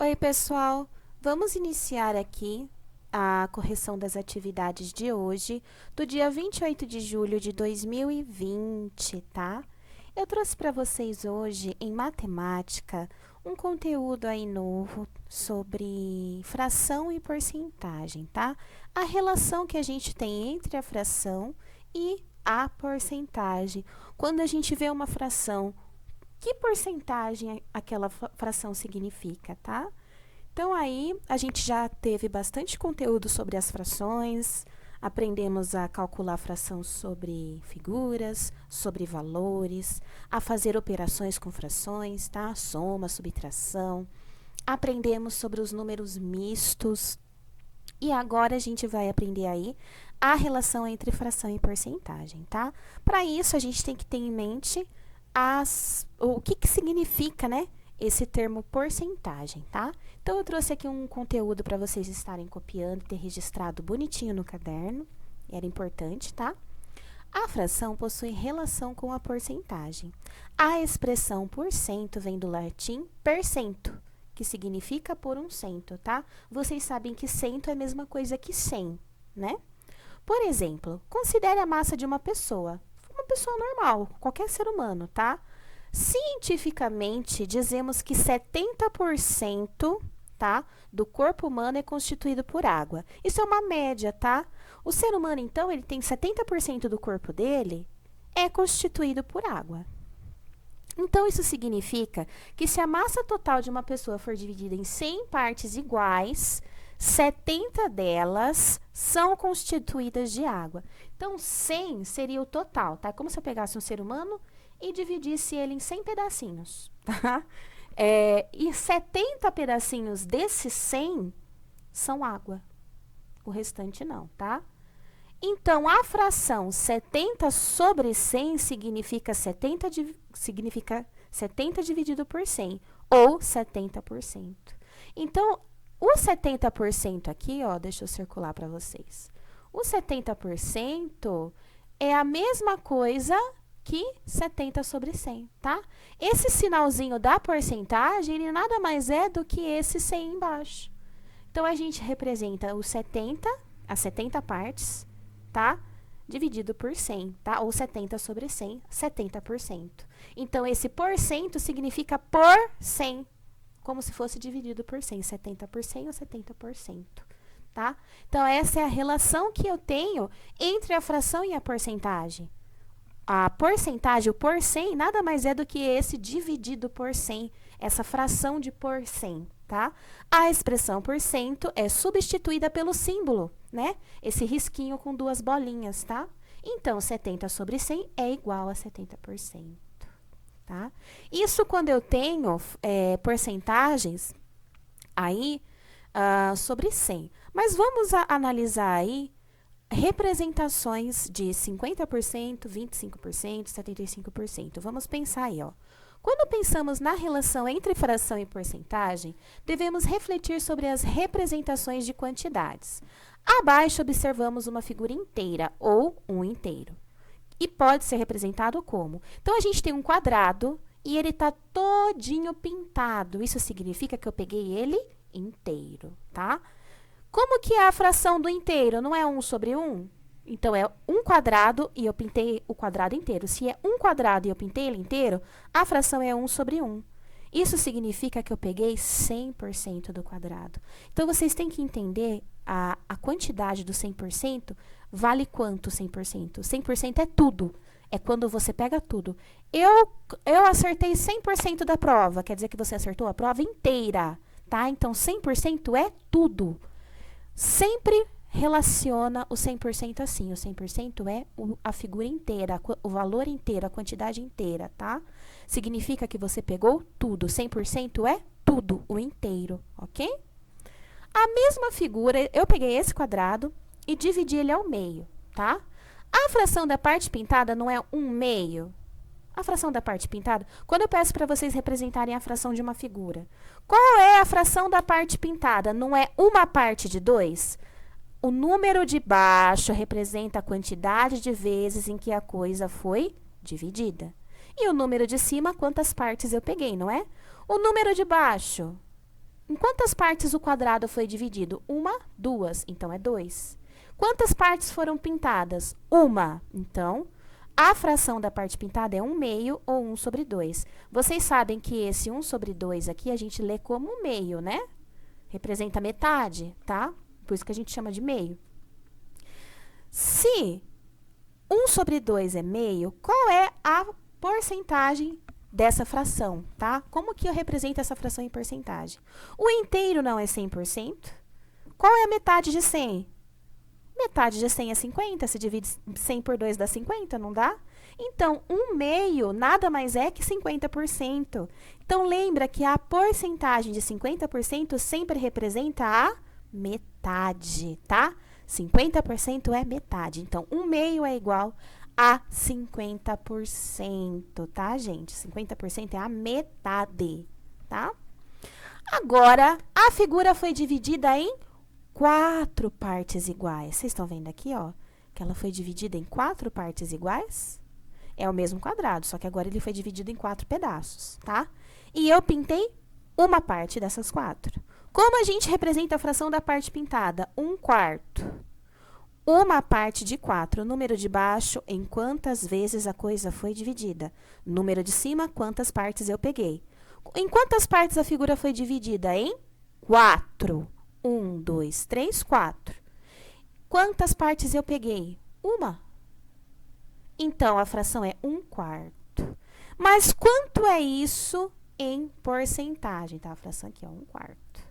Oi, pessoal! Vamos iniciar aqui a correção das atividades de hoje, do dia 28 de julho de 2020, tá? Eu trouxe para vocês hoje, em matemática, um conteúdo aí novo sobre fração e porcentagem, tá? A relação que a gente tem entre a fração e a porcentagem. Quando a gente vê uma fração, que porcentagem aquela fração significa, tá? Então, aí, a gente já teve bastante conteúdo sobre as frações, aprendemos a calcular fração sobre figuras, sobre valores, a fazer operações com frações, tá? Soma, subtração. Aprendemos sobre os números mistos. E agora a gente vai aprender aí a relação entre fração e porcentagem, tá? Para isso, a gente tem que ter em mente o que significa, né, esse termo porcentagem, tá? Então, eu trouxe aqui um conteúdo para vocês estarem copiando e ter registrado bonitinho no caderno. Era importante, tá? A fração possui relação com a porcentagem. A expressão por cento vem do latim percento, que significa por um cento, tá? Vocês sabem que cento é a mesma coisa que 100, né? Por exemplo, considere a massa de uma pessoa normal, qualquer ser humano, tá? Cientificamente, dizemos que 70%, tá, do corpo humano é constituído por água. Isso é uma média, tá? O ser humano, então, ele tem 70% do corpo dele é constituído por água. Então, isso significa que se a massa total de uma pessoa for dividida em 100 partes iguais, 70 delas são constituídas de água. Então, 100 seria o total, tá? Como se eu pegasse um ser humano e dividisse ele em 100 pedacinhos, tá? E 70 pedacinhos desses 100 são água. O restante não, tá? Então, a fração 70 sobre 100 significa 70 dividido por 100, ou 70%. Então, o 70% aqui, ó, deixa eu circular para vocês. O 70% é a mesma coisa que 70 sobre 100, tá? Esse sinalzinho da porcentagem, ele nada mais é do que esse 100 embaixo. Então, a gente representa o 70, as 70 partes, tá? Dividido por 100, tá? Ou 70 sobre 100, 70%. Então, esse porcento significa por 100, como se fosse dividido por 100, 70 por 100 ou 70%, tá? Então, essa é a relação que eu tenho entre a fração e a porcentagem. A porcentagem, o por 100, nada mais é do que esse dividido por 100, essa fração de por 100, tá? A expressão por cento é substituída pelo símbolo, né? Esse risquinho com duas bolinhas, tá? Então, 70 sobre 100 é igual a 70%. Tá? Isso quando eu tenho porcentagens aí sobre 100. Mas vamos analisar aí representações de 50%, 25%, 75%. Vamos pensar aí, ó. Quando pensamos na relação entre fração e porcentagem, devemos refletir sobre as representações de quantidades. Abaixo observamos uma figura inteira ou um inteiro. E pode ser representado como? Então, a gente tem um quadrado e ele está todinho pintado. Isso significa que eu peguei ele inteiro, tá? Como que é a fração do inteiro? Não é 1 sobre 1? Então, é 1 quadrado e eu pintei o quadrado inteiro. Se é 1 quadrado e eu pintei ele inteiro, a fração é 1 sobre 1. Isso significa que eu peguei 100% do quadrado. Então, vocês têm que entender a quantidade do 100%. Vale quanto 100%? 100% é tudo. É quando você pega tudo. Eu acertei 100% da prova. Quer dizer que você acertou a prova inteira, tá? Então, 100% é tudo. Sempre relaciona o 100% assim. O 100% é a figura inteira, o valor inteiro, a quantidade inteira, tá? Significa que você pegou tudo. 100% é tudo, o inteiro, ok? A mesma figura, eu peguei esse quadrado e dividi ele ao meio, tá? A fração da parte pintada não é 1/2? A fração da parte pintada, quando eu peço para vocês representarem a fração de uma figura, qual é a fração da parte pintada? Não é uma parte de 2? O número de baixo representa a quantidade de vezes em que a coisa foi dividida. E o número de cima, quantas partes eu peguei, não é? O número de baixo Em quantas partes o quadrado foi dividido? Uma, duas, então é 2. Quantas partes foram pintadas? Uma, então a fração da parte pintada é 1/2 ou 1/2. Vocês sabem que esse 1/2 aqui a gente lê como meio, né? Representa metade, tá? Por isso que a gente chama de meio. Se 1/2 é meio, qual é a porcentagem dessa fração, tá? Como que eu represento essa fração em porcentagem? O inteiro não é 100%. Qual é a metade de 100? Metade de 100 é 50. Se divide 100 por 2 dá 50, não dá? Então, 1/2 nada mais é que 50%. Então, lembra que a porcentagem de 50% sempre representa a metade, tá? 50% é metade. Então, 1/2 é igual a 50%, tá, gente? 50% é a metade, tá? Agora, a figura foi dividida em 4 partes iguais. Vocês estão vendo aqui, ó, que ela foi dividida em 4 partes iguais? É o mesmo quadrado, só que agora ele foi dividido em 4 pedaços, tá? E eu pintei uma parte dessas 4. Como a gente representa a fração da parte pintada? 1/4. Uma parte de 4. Número de baixo, em quantas vezes a coisa foi dividida. Número de cima, quantas partes eu peguei. Em quantas partes a figura foi dividida? Em 4. 1, 2, 3, 4. Quantas partes eu peguei? Uma. Então, a fração é 1/4. Mas quanto é isso em porcentagem? Tá, a fração aqui, ó, 1/4.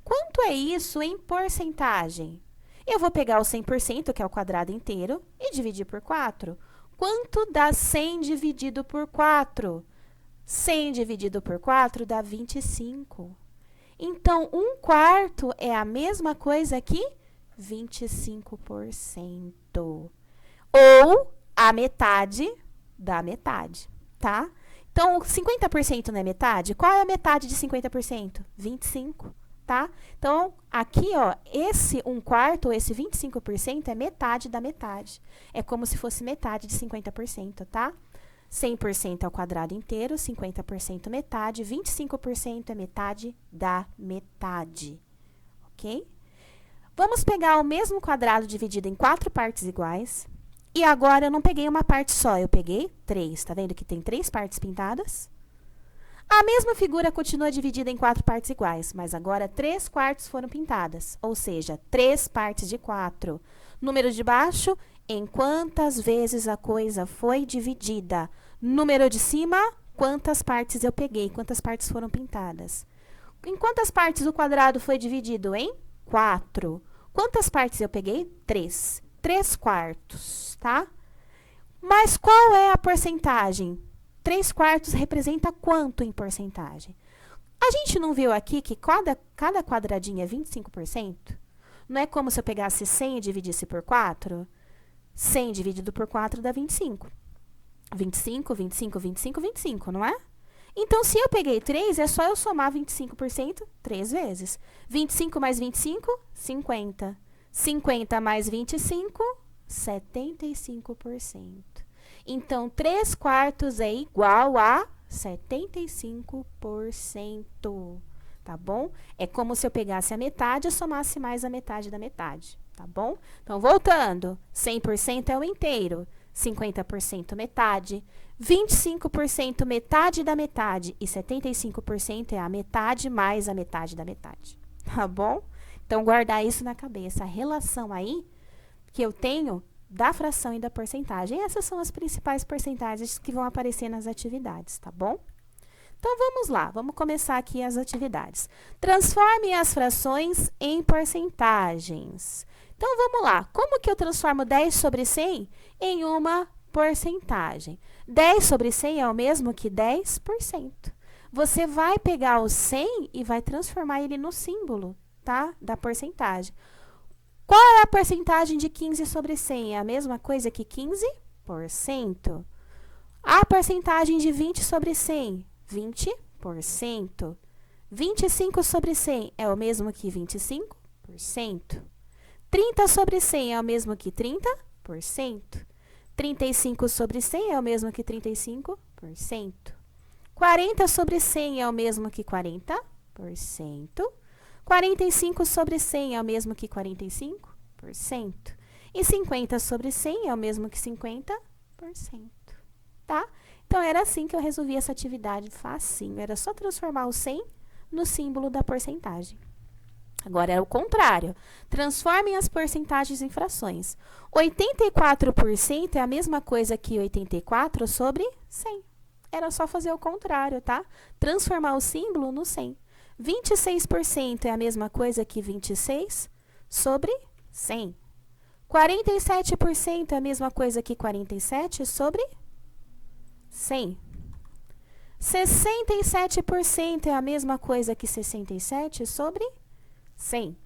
Quanto é isso em porcentagem? Eu vou pegar o 100%, que é o quadrado inteiro, e dividir por 4. Quanto dá 100 dividido por 4? 100 dividido por 4 dá 25. Então, 1/4 é a mesma coisa que 25%. Ou a metade da metade, tá? Então, 50% não é metade? Qual é a metade de 50%? 25, tá? Então, aqui, ó, esse 1/4, esse 25% é metade da metade. É como se fosse metade de 50%, tá? 100% é o quadrado inteiro, 50% metade, 25% é metade da metade, ok? Vamos pegar o mesmo quadrado dividido em 4 partes iguais. E agora eu não peguei uma parte só, eu peguei 3. Tá vendo que tem 3 partes pintadas? A mesma figura continua dividida em 4 partes iguais, mas agora 3/4 foram pintadas, ou seja, 3 partes de 4. Número de baixo, em quantas vezes a coisa foi dividida. Número de cima, quantas partes eu peguei, quantas partes foram pintadas. Em quantas partes o quadrado foi dividido? Em 4. Quantas partes eu peguei? 3. 3/4, tá? Mas qual é a porcentagem? 3/4 representa quanto em porcentagem? A gente não viu aqui que cada quadradinho é 25%? Não é como se eu pegasse 100 e dividisse por 4? 100 dividido por 4 dá 25. 25, 25, 25, 25, não é? Então, se eu peguei 3, é só eu somar 25% 3 vezes. 25 mais 25, 50. 50 mais 25, 75%. Então, 3/4 é igual a 75%, tá bom? É como se eu pegasse a metade e somasse mais a metade da metade, tá bom? Então, voltando, 100% é o inteiro, 50% metade, 25% metade da metade e 75% é a metade mais a metade da metade, tá bom? Então, guardar isso na cabeça, a relação aí que eu tenho da fração e da porcentagem. Essas são as principais porcentagens que vão aparecer nas atividades, tá bom? Então, vamos lá, vamos começar aqui as atividades. Transforme as frações em porcentagens. Então, vamos lá. Como que eu transformo 10 sobre 100 em uma porcentagem? 10 sobre 100 é o mesmo que 10%. Você vai pegar o 100 e vai transformar ele no símbolo, tá? Da porcentagem. Qual é a porcentagem de 15 sobre 100? É a mesma coisa que 15%. A porcentagem de 20 sobre 100? 20%. 25 sobre 100 é o mesmo que 25%. 30 sobre 100 é o mesmo que 30%. 35 sobre 100 é o mesmo que 35%. 40 sobre 100 é o mesmo que 40%. 45 sobre 100 é o mesmo que 45%. E 50 sobre 100 é o mesmo que 50%. Tá? Então, era assim que eu resolvi essa atividade facinho. Era só transformar o 100 no símbolo da porcentagem. Agora, é o contrário. Transformem as porcentagens em frações. 84% é a mesma coisa que 84 sobre 100. Era só fazer o contrário, tá? Transformar o símbolo no 100. 26% é a mesma coisa que 26 sobre 100. 47% é a mesma coisa que 47 sobre 100. 67% é a mesma coisa que 67 sobre 100.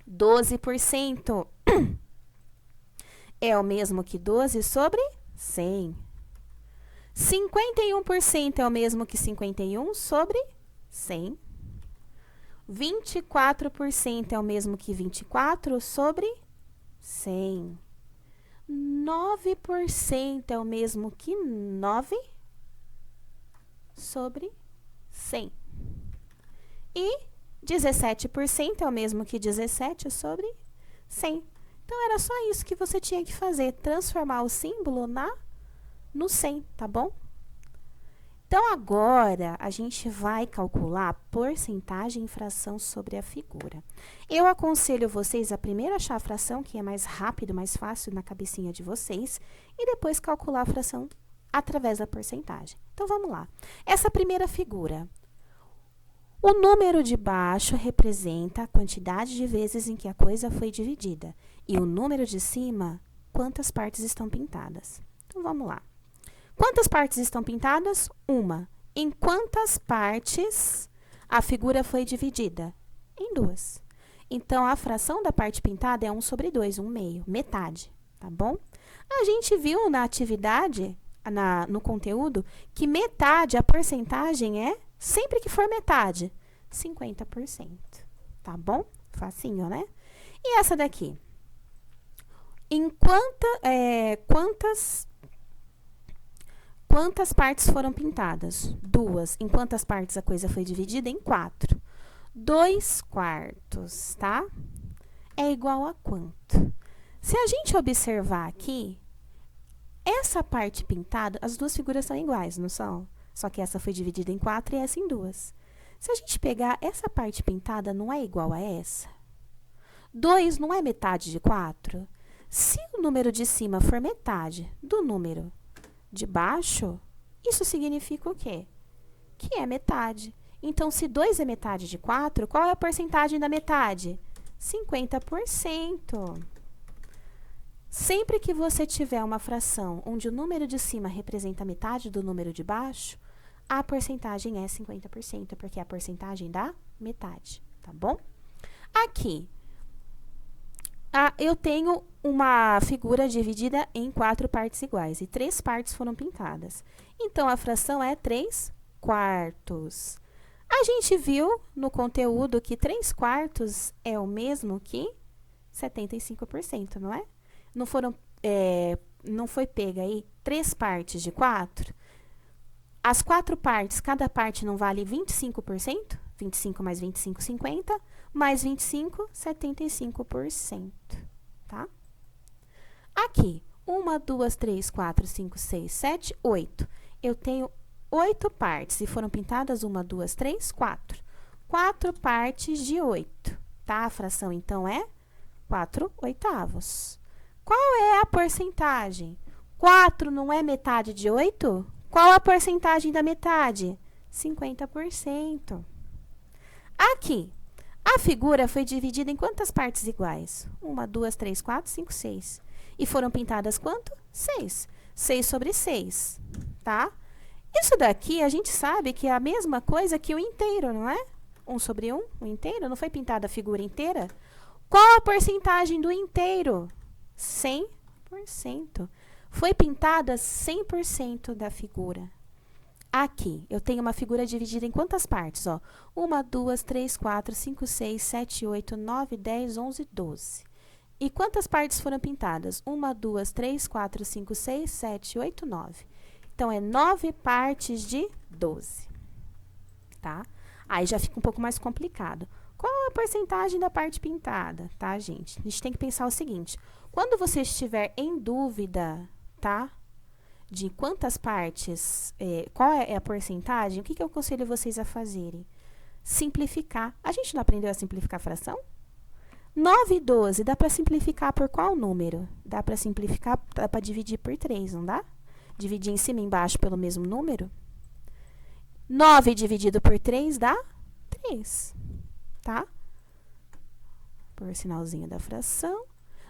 12% é o mesmo que 12 sobre 100. 51% é o mesmo que 51 sobre 100. 24% é o mesmo que 24 sobre 100. 9% é o mesmo que 9 sobre 100. E 17% é o mesmo que 17 sobre 100. Então, era só isso que você tinha que fazer, transformar o símbolo no 100, tá bom? Então, agora, a gente vai calcular a porcentagem em fração sobre a figura. Eu aconselho vocês a primeiro achar a fração, que é mais rápido, mais fácil na cabecinha de vocês, e depois calcular a fração através da porcentagem. Então, vamos lá. Essa primeira figura, o número de baixo representa a quantidade de vezes em que a coisa foi dividida, e o número de cima, quantas partes estão pintadas. Então, vamos lá. Quantas partes estão pintadas? Uma. Em quantas partes a figura foi dividida? Em duas. Então, a fração da parte pintada é 1 sobre 2, 1/2, metade, tá bom? A gente viu na atividade, no conteúdo, que metade, a porcentagem é, sempre que for metade, 50%, tá bom? Facinho, né? E essa daqui? Quantas partes foram pintadas? 2. Em quantas partes a coisa foi dividida? Em 4. 2/4, tá? É igual a quanto? Se a gente observar aqui, essa parte pintada, as duas figuras são iguais, não são? Só que essa foi dividida em 4 e essa em 2. Se a gente pegar essa parte pintada, não é igual a essa? 2 não é metade de 4? Se o número de cima for metade do número de baixo, isso significa o quê? Que é metade. Então, se 2 é metade de 4, qual é a porcentagem da metade? 50%. Sempre que você tiver uma fração onde o número de cima representa metade do número de baixo, a porcentagem é 50%, porque é a porcentagem da metade, tá bom? Aqui, eu tenho uma figura dividida em 4 partes iguais e 3 partes foram pintadas. Então, a fração é 3/4. A gente viu no conteúdo que 3/4 é o mesmo que 75%, não é? Não foi pega aí 3 partes de 4? As 4 partes, cada parte não vale 25%? 25 mais 25, 50. Mais 25, 75%, tá? Aqui, 1, 2, 3, 4, 5, 6, 7, 8. Eu tenho 8 partes e foram pintadas 1, 2, 3, 4. 4 partes de 8, tá? A fração, então, é 4/8. Qual é a porcentagem? 4 não é metade de 8? Qual a porcentagem da metade? 50%. Aqui, a figura foi dividida em quantas partes iguais? 1, 2, 3, 4, 5, 6. E foram pintadas quanto? 6. 6 sobre 6, tá? Isso daqui, a gente sabe que é a mesma coisa que o inteiro, não é? 1 sobre 1, o inteiro. Não foi pintada a figura inteira? Qual a porcentagem do inteiro? 100%. Foi pintada 100% da figura. Aqui, eu tenho uma figura dividida em quantas partes? Ó? 1, 2, 3, 4, 5, 6, 7, 8, 9, 10, 11, 12. E quantas partes foram pintadas? 1, 2, 3, 4, 5, 6, 7, 8, 9. Então, é 9 partes de 12. Tá? Aí já fica um pouco mais complicado. Qual a porcentagem da parte pintada, tá, gente? A gente tem que pensar o seguinte, quando você estiver em dúvida, tá, de quantas partes, qual é a porcentagem, o que eu aconselho vocês a fazerem? Simplificar. A gente não aprendeu a simplificar a fração? 9 e 12, dá para simplificar por qual número? Dá para simplificar, dá para dividir por 3, não dá? Dividir em cima e embaixo pelo mesmo número? 9 dividido por 3 dá 3, tá? Por sinalzinho da fração.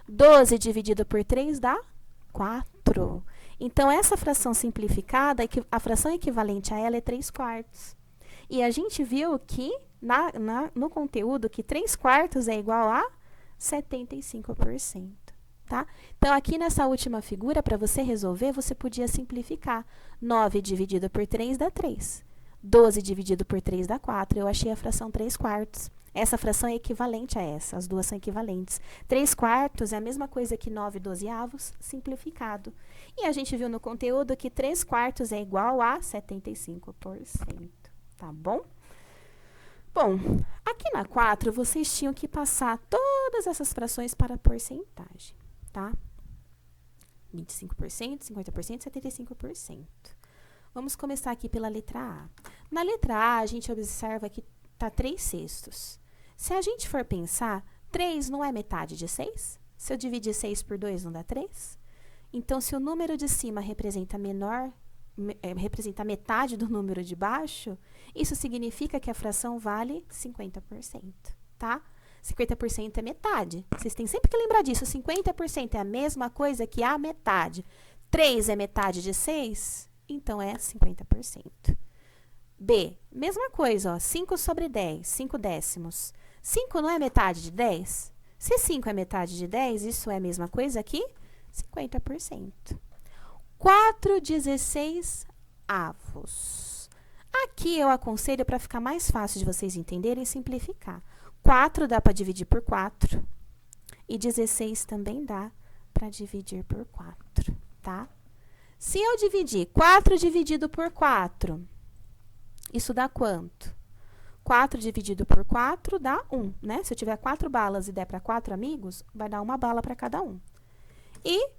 12 dividido por 3 dá 4. Então, essa fração simplificada, a fração equivalente a ela é 3/4. E a gente viu que, no conteúdo, que 3/4 é igual a 75%, tá? Então, aqui nessa última figura, para você resolver, você podia simplificar. 9 dividido por 3 dá 3. 12 dividido por 3 dá 4. Eu achei a fração 3/4. Essa fração é equivalente a essa, as duas são equivalentes. 3/4 é a mesma coisa que 9/12, simplificado. E a gente viu no conteúdo que 3/4 é igual a 75%, tá bom? Bom, aqui na 4, vocês tinham que passar todas essas frações para porcentagem, tá? 25%, 50%, 75%. Vamos começar aqui pela letra A. Na letra A, a gente observa que tá 3/6. Se a gente for pensar, 3 não é metade de 6? Se eu dividir 6 por 2, não dá 3? Então, se o número de cima representa representa metade do número de baixo, isso significa que a fração vale 50%, tá? 50% é metade. Vocês têm sempre que lembrar disso. 50% é a mesma coisa que a metade. 3 é metade de 6? Então, é 50%. B, mesma coisa, ó, 5 sobre 10, 5 décimos. 5 não é metade de 10? Se 5 é metade de 10, isso é a mesma coisa que 50%. 4/16. Aqui eu aconselho, para ficar mais fácil de vocês entenderem, simplificar. 4 dá para dividir por 4. E 16 também dá para dividir por 4, tá? Se eu dividir 4 dividido por 4, isso dá quanto? 4 dividido por 4 dá 1, né? Se eu tiver 4 balas e der para 4 amigos, vai dar 1 bala para cada um. E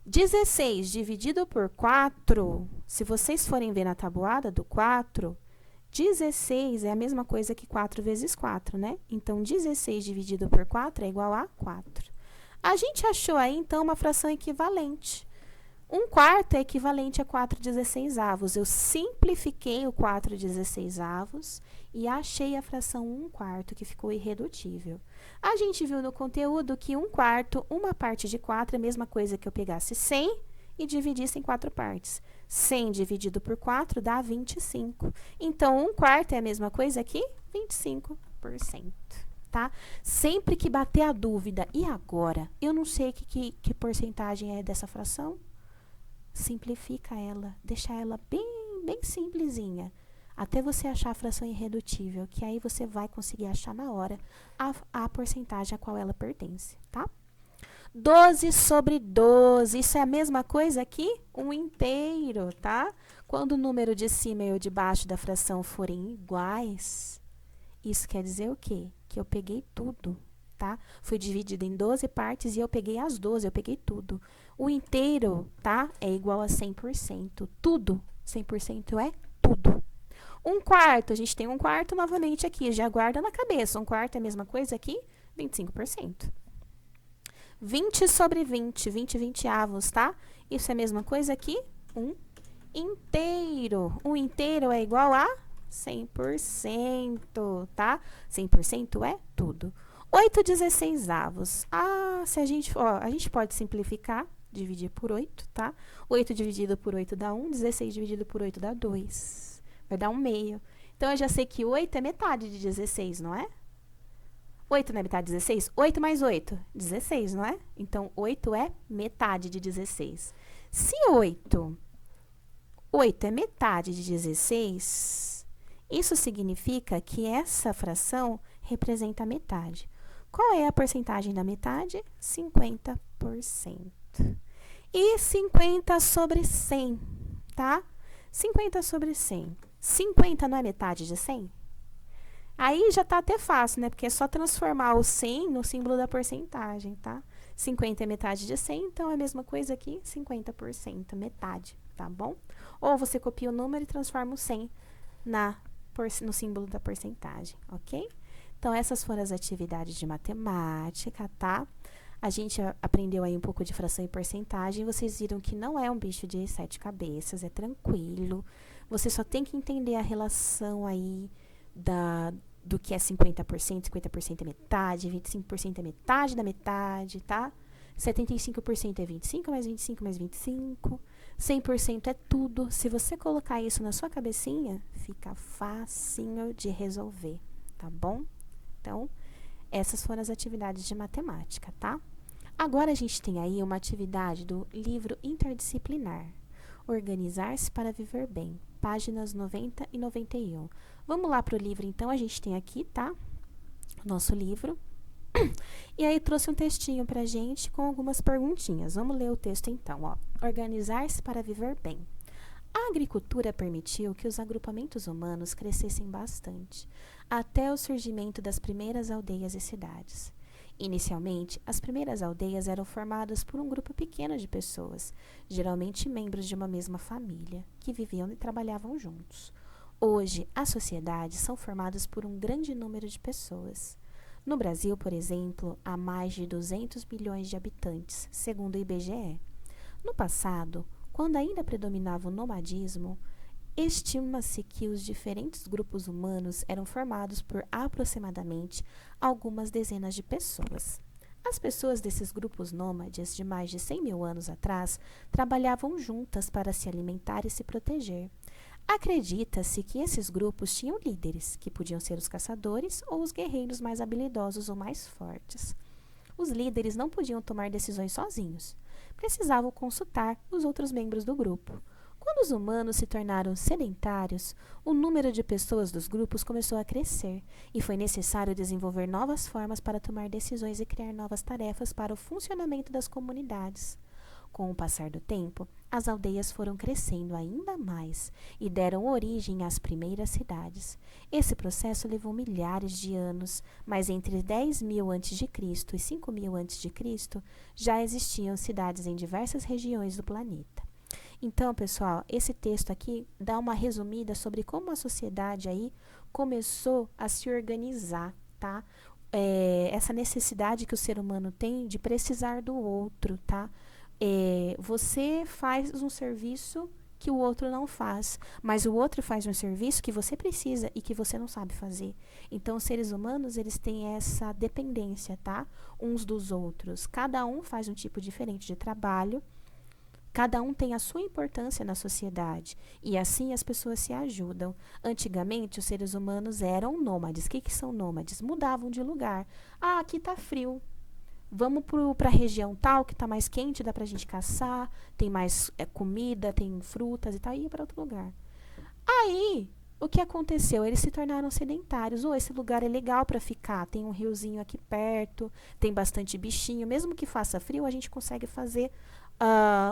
16 dividido por 4, se vocês forem ver na tabuada do 4, 16 é a mesma coisa que 4 vezes 4, né? Então, 16 dividido por 4 é igual a 4. A gente achou aí, então, uma fração equivalente. 1/4 é equivalente a 4/16. Eu simplifiquei o 4/16 e achei a fração 1/4, que ficou irredutível. A gente viu no conteúdo que 1/4, uma parte de 4, é a mesma coisa que eu pegasse 100 e dividisse em 4 partes. 100 dividido por 4 dá 25. Então, 1/4 é a mesma coisa que 25%, tá? Sempre que bater a dúvida, e agora? Eu não sei que porcentagem é dessa fração. Simplifica ela, deixa ela bem simplesinha, até você achar a fração irredutível, que aí você vai conseguir achar na hora a porcentagem a qual ela pertence, tá? 12 sobre 12, isso é a mesma coisa que um inteiro, tá? Quando o número de cima e o de baixo da fração forem iguais, isso quer dizer o quê? Que eu peguei tudo, tá? Foi dividido em 12 partes e eu peguei as 12, eu peguei tudo. O inteiro, tá? É igual a 100%. Tudo, 100% é tudo. 1/4, a gente tem 1/4 novamente aqui, já guarda na cabeça. 1/4 é a mesma coisa aqui, 25%. 20 sobre 20, 20/20, tá? Isso é a mesma coisa aqui, um inteiro. Um inteiro é igual a 100%, tá? 100% é tudo. 8/16. Se a gente pode simplificar, dividir por 8, tá? 8 dividido por 8 dá 1, 16 dividido por 8 dá 2. Vai dar 1/2. Então, eu já sei que 8 é metade de 16, não é? 8 não é metade de 16? 8 mais 8, 16, não é? Então, 8 é metade de 16. Se 8 é metade de 16, isso significa que essa fração representa a metade. Qual é a porcentagem da metade? 50%. E 50 sobre 100, tá? 50 sobre 100. 50 não é metade de 100? Aí já tá até fácil, né? Porque é só transformar o 100 no símbolo da porcentagem, tá? 50 é metade de 100, então é a mesma coisa aqui, 50%, metade, tá bom? Ou você copia o número e transforma o 100 no símbolo da porcentagem, ok? Então, essas foram as atividades de matemática, tá? A gente aprendeu aí um pouco de fração e porcentagem. Vocês viram que não é um bicho de 7 cabeças, é tranquilo. Você só tem que entender a relação aí do que é 50%, 50% é metade, 25% é metade da metade, tá? 75% é 25 mais 25 mais 25. 100% é tudo. Se você colocar isso na sua cabecinha, fica facinho de resolver, tá bom? Então, essas foram as atividades de matemática, tá? Agora a gente tem aí uma atividade do livro interdisciplinar. Organizar-se para viver bem. Páginas 90 e 91. Vamos lá para o livro, então. A gente tem aqui, tá? Nosso livro. E aí trouxe um textinho pra gente com algumas perguntinhas. Vamos ler o texto, então, ó. Organizar-se para viver bem. A agricultura permitiu que os agrupamentos humanos crescessem bastante, até o surgimento das primeiras aldeias e cidades. Inicialmente, as primeiras aldeias eram formadas por um grupo pequeno de pessoas, geralmente membros de uma mesma família, que viviam e trabalhavam juntos. Hoje, as sociedades são formadas por um grande número de pessoas. No Brasil, por exemplo, há mais de 200 milhões de habitantes, segundo o IBGE. No passado, quando ainda predominava o nomadismo, estima-se que os diferentes grupos humanos eram formados por aproximadamente algumas dezenas de pessoas. As pessoas desses grupos nômades de mais de 100 mil anos atrás trabalhavam juntas para se alimentar e se proteger. Acredita-se que esses grupos tinham líderes, que podiam ser os caçadores ou os guerreiros mais habilidosos ou mais fortes. Os líderes não podiam tomar decisões sozinhos. Precisavam consultar os outros membros do grupo. Quando os humanos se tornaram sedentários, o número de pessoas dos grupos começou a crescer e foi necessário desenvolver novas formas para tomar decisões e criar novas tarefas para o funcionamento das comunidades. Com o passar do tempo, as aldeias foram crescendo ainda mais e deram origem às primeiras cidades. Esse processo levou milhares de anos, mas entre 10.000 a.C. e 5.000 a.C. já existiam cidades em diversas regiões do planeta. Então, pessoal, esse texto aqui dá uma resumida sobre como a sociedade aí começou a se organizar, tá? Essa necessidade que o ser humano tem de precisar do outro, tá? Você faz um serviço que o outro não faz, mas o outro faz um serviço que você precisa e que você não sabe fazer. Então, os seres humanos, eles têm essa dependência, tá? Uns dos outros. Cada um faz um tipo diferente de trabalho, cada um tem a sua importância na sociedade e assim as pessoas se ajudam. Antigamente, os seres humanos eram nômades. O que são nômades? Mudavam de lugar. Ah, aqui tá frio. Vamos para a região tal, que está mais quente, dá para a gente caçar, tem mais comida, tem frutas e tal, e ia para outro lugar. Aí, o que aconteceu? Eles se tornaram sedentários. Esse lugar é legal para ficar, tem um riozinho aqui perto, tem bastante bichinho. Mesmo que faça frio, a gente consegue fazer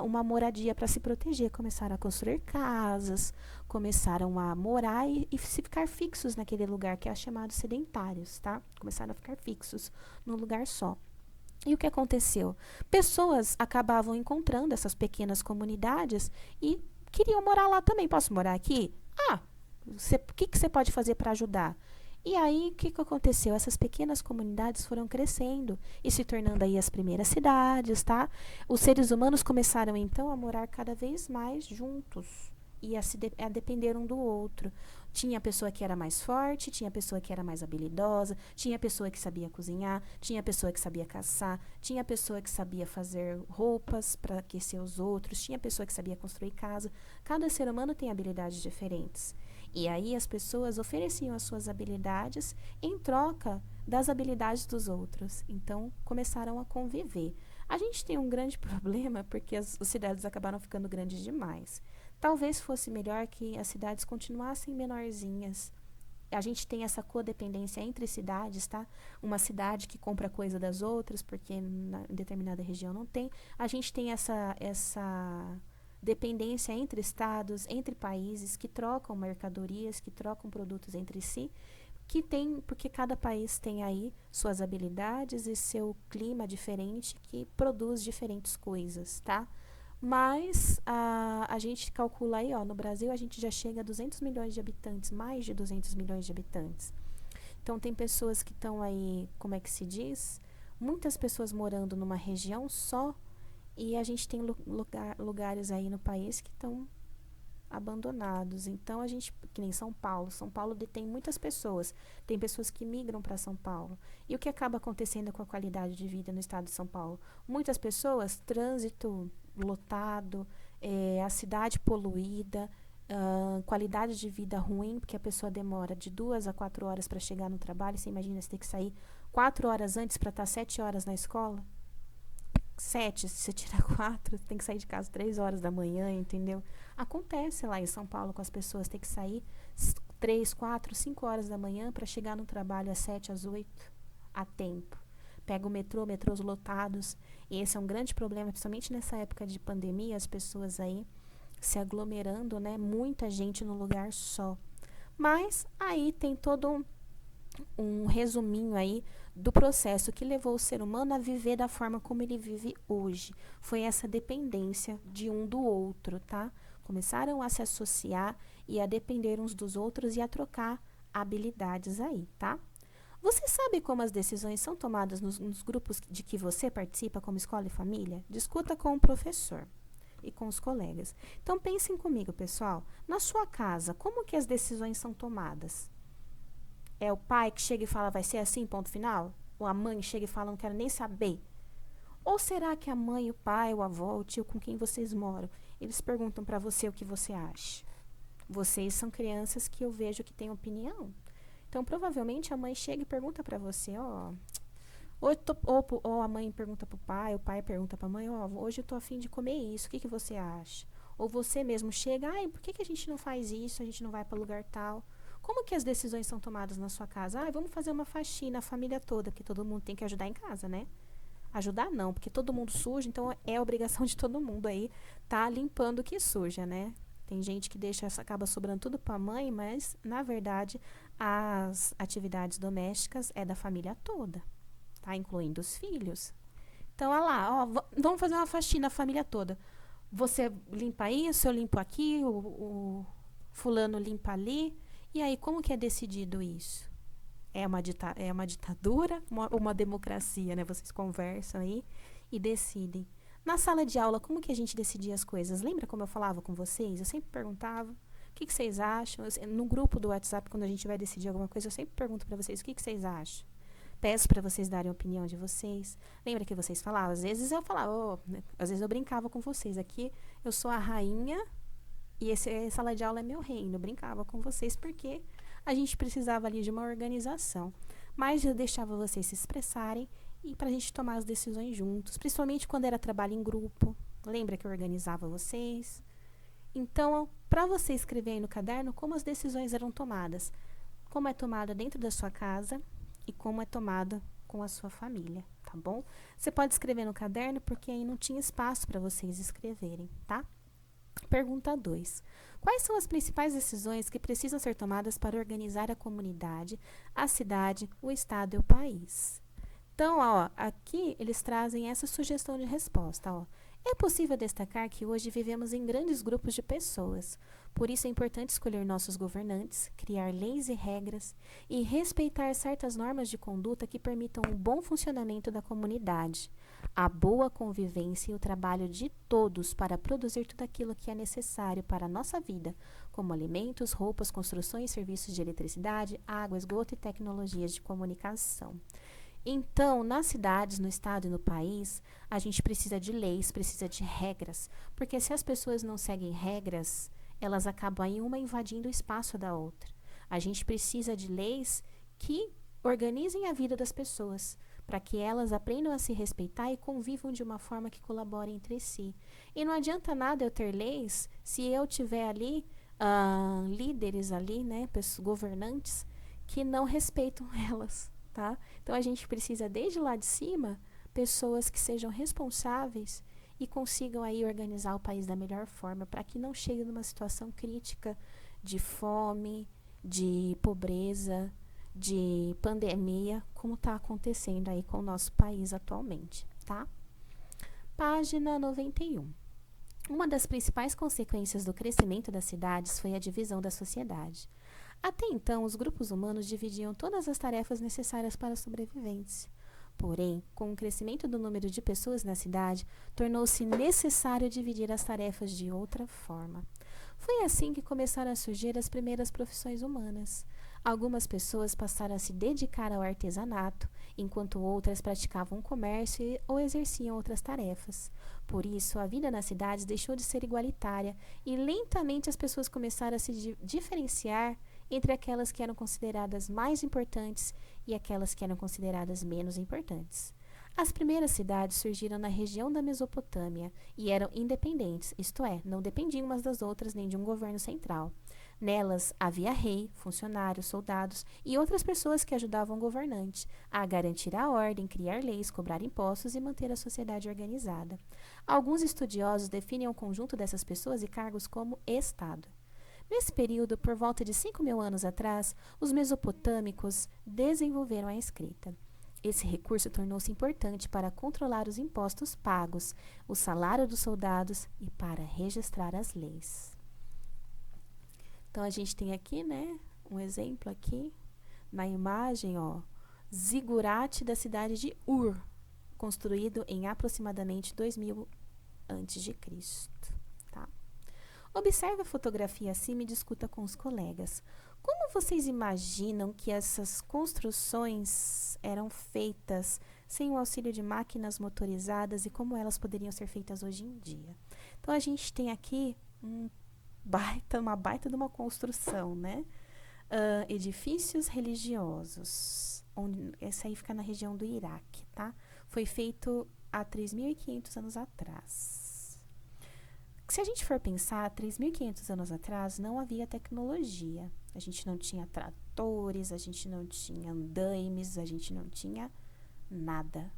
uma moradia para se proteger. Começaram a construir casas, começaram a morar e se ficar fixos naquele lugar, que é chamado sedentários, tá? Começaram a ficar fixos num lugar só. E o que aconteceu? Pessoas acabavam encontrando essas pequenas comunidades e queriam morar lá também. Posso morar aqui? O que você pode fazer para ajudar? E aí, o que aconteceu? Essas pequenas comunidades foram crescendo e se tornando aí as primeiras cidades, tá? Os seres humanos começaram, então, a morar cada vez mais juntos e a depender um do outro. Tinha pessoa que era mais forte, tinha pessoa que era mais habilidosa, tinha pessoa que sabia cozinhar, tinha pessoa que sabia caçar, tinha pessoa que sabia fazer roupas para aquecer os outros, tinha pessoa que sabia construir casa. Cada ser humano tem habilidades diferentes. E aí as pessoas ofereciam as suas habilidades em troca das habilidades dos outros. Então, começaram a conviver. A gente tem um grande problema porque as cidades acabaram ficando grandes demais. Talvez fosse melhor que as cidades continuassem menorzinhas. A gente tem essa codependência entre cidades, tá? Uma cidade que compra coisa das outras, porque em determinada região não tem. A gente tem essa dependência entre estados, entre países, que trocam mercadorias, que trocam produtos entre si. porque cada país tem aí suas habilidades e seu clima diferente que produz diferentes coisas, tá? Mas a gente calcula aí, ó, no Brasil a gente já chega a 200 milhões de habitantes, mais de 200 milhões de habitantes. Então tem pessoas que estão aí, como é que se diz? Muitas pessoas morando numa região só, e a gente tem lugares aí no país que estão abandonados. Então a gente, que nem São Paulo detém muitas pessoas. Tem pessoas que migram para São Paulo. E o que acaba acontecendo com a qualidade de vida no estado de São Paulo? Muitas pessoas, trânsito lotado, a cidade poluída, qualidade de vida ruim, porque a pessoa demora de 2 a 4 horas para chegar no trabalho. Você imagina você ter que sair 4 horas antes para estar 7 horas na escola? 7, se você tira 4, tem que sair de casa 3 horas da manhã, entendeu? Acontece lá em São Paulo com as pessoas, tem que sair 3, 4, 5 horas da manhã para chegar no trabalho às 7, às 8, a tempo. Pega o metrô, metrôs lotados, e esse é um grande problema, principalmente nessa época de pandemia, as pessoas aí se aglomerando, né? Muita gente num lugar só. Mas aí tem todo um resuminho aí do processo que levou o ser humano a viver da forma como ele vive hoje. Foi essa dependência de um do outro, tá? Começaram a se associar e a depender uns dos outros e a trocar habilidades aí, tá? Você sabe como as decisões são tomadas nos grupos de que você participa, como escola e família? Discuta com o professor e com os colegas. Então pensem comigo, pessoal. Na sua casa, como que as decisões são tomadas? É o pai que chega e fala, vai ser assim, ponto final? Ou a mãe chega e fala, não quero nem saber? Ou será que a mãe, o pai, o avô, o tio com quem vocês moram, eles perguntam para você o que você acha? Vocês são crianças que eu vejo que têm opinião. Então, provavelmente, a mãe chega e pergunta para você, ó... Ou a mãe pergunta para o pai pergunta para a mãe, ó, hoje eu tô a fim de comer isso, o que você acha? Ou você mesmo chega, ai, por que a gente não faz isso, a gente não vai para lugar tal? Como que as decisões são tomadas na sua casa? Ah, vamos fazer uma faxina, a família toda, porque todo mundo tem que ajudar em casa, né? Ajudar não, porque todo mundo suja, então é obrigação de todo mundo aí tá limpando o que suja, né? Tem gente que acaba sobrando tudo para a mãe, mas na verdade as atividades domésticas é da família toda, tá? Incluindo os filhos. Então, olha lá, ó, vamos fazer uma faxina a família toda. Você limpa isso, eu limpo aqui, o fulano limpa ali. E aí, como que é decidido isso? É uma ditadura, uma democracia, né? Vocês conversam aí e decidem. Na sala de aula, como que a gente decidia as coisas? Lembra como eu falava com vocês? Eu sempre perguntava, o que vocês acham? No grupo do WhatsApp, quando a gente vai decidir alguma coisa, eu sempre pergunto para vocês, o que vocês acham? Peço para vocês darem a opinião de vocês. Lembra que vocês falavam? Às vezes eu falava, às vezes eu brincava com vocês. Aqui eu sou a rainha e essa sala de aula é meu reino. Eu brincava com vocês porque a gente precisava ali de uma organização. Mas eu deixava vocês se expressarem e para a gente tomar as decisões juntos. Principalmente quando era trabalho em grupo. Lembra que eu organizava vocês? Então, para você escrever aí no caderno como as decisões eram tomadas. Como é tomada dentro da sua casa e como é tomada com a sua família, tá bom? Você pode escrever no caderno porque aí não tinha espaço para vocês escreverem, tá? Pergunta 2. Quais são as principais decisões que precisam ser tomadas para organizar a comunidade, a cidade, o estado e o país? Então, ó, aqui eles trazem essa sugestão de resposta, ó. É possível destacar que hoje vivemos em grandes grupos de pessoas. Por isso é importante escolher nossos governantes, criar leis e regras e respeitar certas normas de conduta que permitam o bom funcionamento da comunidade, a boa convivência e o trabalho de todos para produzir tudo aquilo que é necessário para a nossa vida, como alimentos, roupas, construções, serviços de eletricidade, água, esgoto e tecnologias de comunicação. Então, nas cidades, no estado e no país, a gente precisa de leis, precisa de regras, porque se as pessoas não seguem regras, elas acabam aí uma invadindo o espaço da outra. A gente precisa de leis que organizem a vida das pessoas, para que elas aprendam a se respeitar e convivam de uma forma que colabore entre si. E não adianta nada eu ter leis se eu tiver ali líderes ali, né, governantes, que não respeitam elas. Tá? Então, a gente precisa, desde lá de cima, pessoas que sejam responsáveis e consigam aí organizar o país da melhor forma, para que não chegue numa situação crítica de fome, de pobreza, de pandemia, como está acontecendo aí com o nosso país atualmente, tá? Página 91. Uma das principais consequências do crescimento das cidades foi a divisão da sociedade. Até então, os grupos humanos dividiam todas as tarefas necessárias para a sobrevivência. Porém, com o crescimento do número de pessoas na cidade, tornou-se necessário dividir as tarefas de outra forma. Foi assim que começaram a surgir as primeiras profissões humanas. Algumas pessoas passaram a se dedicar ao artesanato, enquanto outras praticavam comércio ou exerciam outras tarefas. Por isso, a vida nas cidades deixou de ser igualitária e lentamente as pessoas começaram a se diferenciar entre aquelas que eram consideradas mais importantes e aquelas que eram consideradas menos importantes. As primeiras cidades surgiram na região da Mesopotâmia e eram independentes, isto é, não dependiam umas das outras nem de um governo central. Nelas havia rei, funcionários, soldados e outras pessoas que ajudavam o governante a garantir a ordem, criar leis, cobrar impostos e manter a sociedade organizada. Alguns estudiosos definem o conjunto dessas pessoas e cargos como Estado. Nesse período, por volta de 5.000 anos atrás, os mesopotâmicos desenvolveram a escrita. Esse recurso tornou-se importante para controlar os impostos pagos, o salário dos soldados e para registrar as leis. Então, a gente tem aqui, né, um exemplo aqui, na imagem, ó, zigurate da cidade de Ur, construído em aproximadamente 2000 a.C. Tá? Observe a fotografia acima e discuta com os colegas. Como vocês imaginam que essas construções eram feitas sem o auxílio de máquinas motorizadas e como elas poderiam ser feitas hoje em dia? Então, a gente tem aqui uma baita de uma construção, né? Edifícios religiosos. Esse aí fica na região do Iraque, tá? Foi feito há 3.500 anos atrás. Se a gente for pensar, 3.500 anos atrás não havia tecnologia. A gente não tinha tratores, a gente não tinha andaimes, a gente não tinha nada.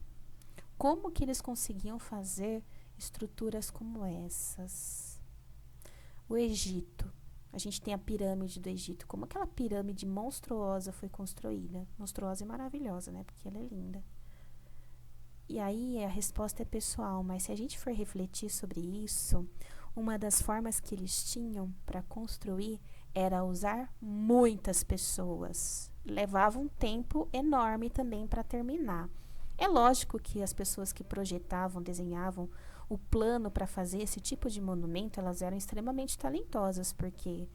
Como que eles conseguiam fazer estruturas como essas? O Egito. A gente tem a pirâmide do Egito. Como aquela pirâmide monstruosa foi construída? Monstruosa e maravilhosa, né? Porque ela é linda. E aí a resposta é pessoal, mas se a gente for refletir sobre isso, uma das formas que eles tinham para construir era usar muitas pessoas. Levava um tempo enorme também para terminar. É lógico que as pessoas que projetavam, desenhavam o plano para fazer esse tipo de monumento, elas eram extremamente talentosas, porque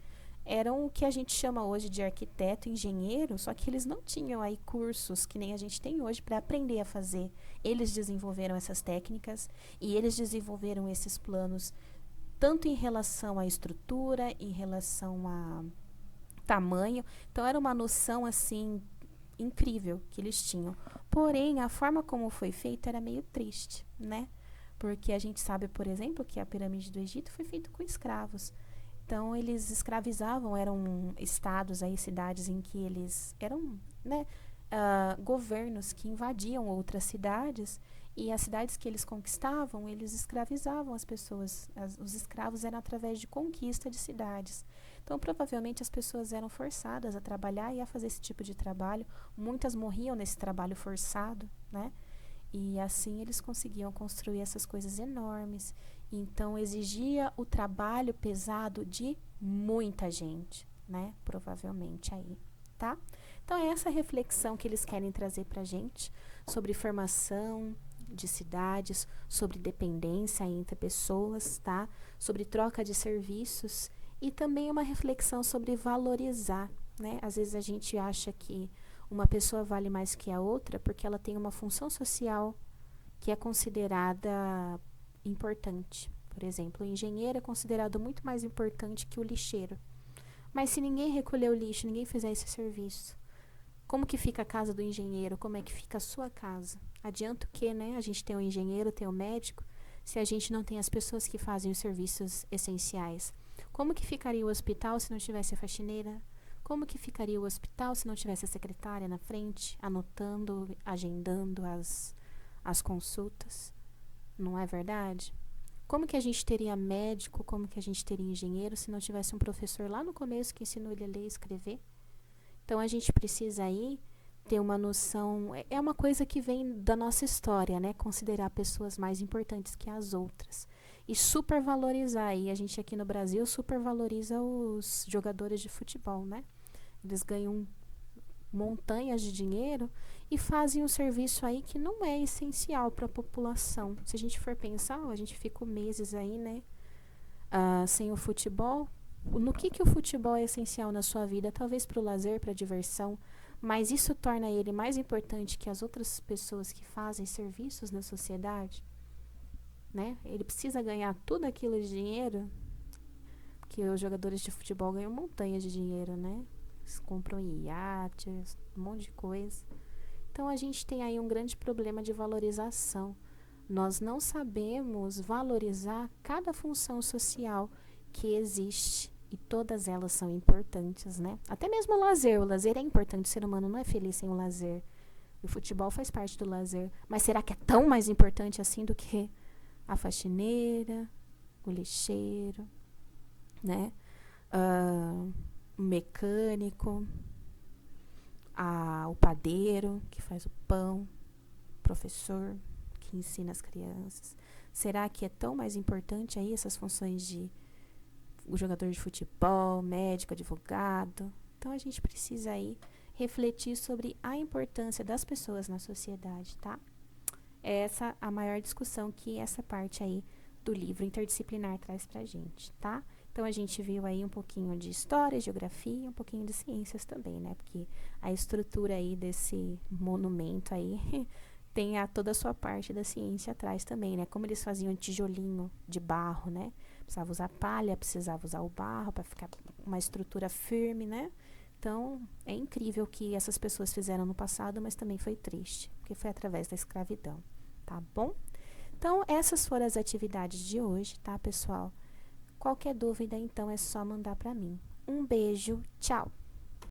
eram o que a gente chama hoje de arquiteto, engenheiro, só que eles não tinham aí cursos que nem a gente tem hoje para aprender a fazer. Eles desenvolveram essas técnicas e eles desenvolveram esses planos tanto em relação à estrutura, em relação a tamanho. Então, era uma noção, assim, incrível que eles tinham. Porém, a forma como foi feita era meio triste, né? Porque a gente sabe, por exemplo, que a pirâmide do Egito foi feita com escravos. Então, eles escravizavam, eram estados, aí, cidades em que eles eram, né, governos que invadiam outras cidades, e as cidades que eles conquistavam, eles escravizavam as pessoas. Os escravos eram através de conquista de cidades. Então, provavelmente, as pessoas eram forçadas a trabalhar e a fazer esse tipo de trabalho. Muitas morriam nesse trabalho forçado, né? E assim eles conseguiam construir essas coisas enormes. Então, exigia o trabalho pesado de muita gente, né? Provavelmente aí, tá? Então, é essa reflexão que eles querem trazer pra gente sobre formação de cidades, sobre dependência entre pessoas, tá? Sobre troca de serviços e também uma reflexão sobre valorizar, né? Às vezes a gente acha que uma pessoa vale mais que a outra porque ela tem uma função social que é considerada importante. Por exemplo, o engenheiro é considerado muito mais importante que o lixeiro. Mas se ninguém recolher o lixo, ninguém fizer esse serviço, como que fica a casa do engenheiro? Como é que fica a sua casa? Adianta o quê, né? A gente tem o engenheiro, tem o médico, se a gente não tem as pessoas que fazem os serviços essenciais. Como que ficaria o hospital se não tivesse a faxineira? Como que ficaria o hospital se não tivesse a secretária na frente, anotando, agendando as consultas? Não é verdade? Como que a gente teria médico, como que a gente teria engenheiro se não tivesse um professor lá no começo que ensinou ele a ler e escrever? Então, a gente precisa aí ter uma noção, é uma coisa que vem da nossa história, né? Considerar pessoas mais importantes que as outras. E supervalorizar, e a gente aqui no Brasil supervaloriza os jogadores de futebol, né? Eles ganham montanhas de dinheiro e fazem um serviço aí que não é essencial para a população. Se a gente for pensar, a gente fica meses aí, né? Sem o futebol. No que o futebol é essencial na sua vida? Talvez para o lazer, para a diversão, mas isso torna ele mais importante que as outras pessoas que fazem serviços na sociedade, né? Ele precisa ganhar tudo aquilo de dinheiro, que os jogadores de futebol ganham montanhas de dinheiro, né? Eles compram iates, um monte de coisa. Então a gente tem aí um grande problema de valorização. Nós não sabemos valorizar cada função social que existe e todas elas são importantes, né? Até mesmo o lazer é importante, o ser humano não é feliz sem o lazer. O futebol faz parte do lazer, mas será que é tão mais importante assim do que a faxineira, o lixeiro, né? O mecânico, o padeiro que faz o pão, o professor que ensina as crianças. Será que é tão mais importante aí essas funções de o jogador de futebol, médico, advogado? Então a gente precisa aí refletir sobre a importância das pessoas na sociedade, tá? Essa a maior discussão que essa parte aí do livro interdisciplinar traz pra gente, tá? Então a gente viu aí um pouquinho de história, geografia, um pouquinho de ciências também, né? Porque a estrutura aí desse monumento aí tem toda a sua parte da ciência atrás também, né? Como eles faziam tijolinho de barro, né? Precisava usar palha, precisava usar o barro para ficar uma estrutura firme, né? Então, é incrível o que essas pessoas fizeram no passado, mas também foi triste, porque foi através da escravidão, tá bom? Então, essas foram as atividades de hoje, tá, pessoal? Qualquer dúvida, então, é só mandar para mim. Um beijo, tchau!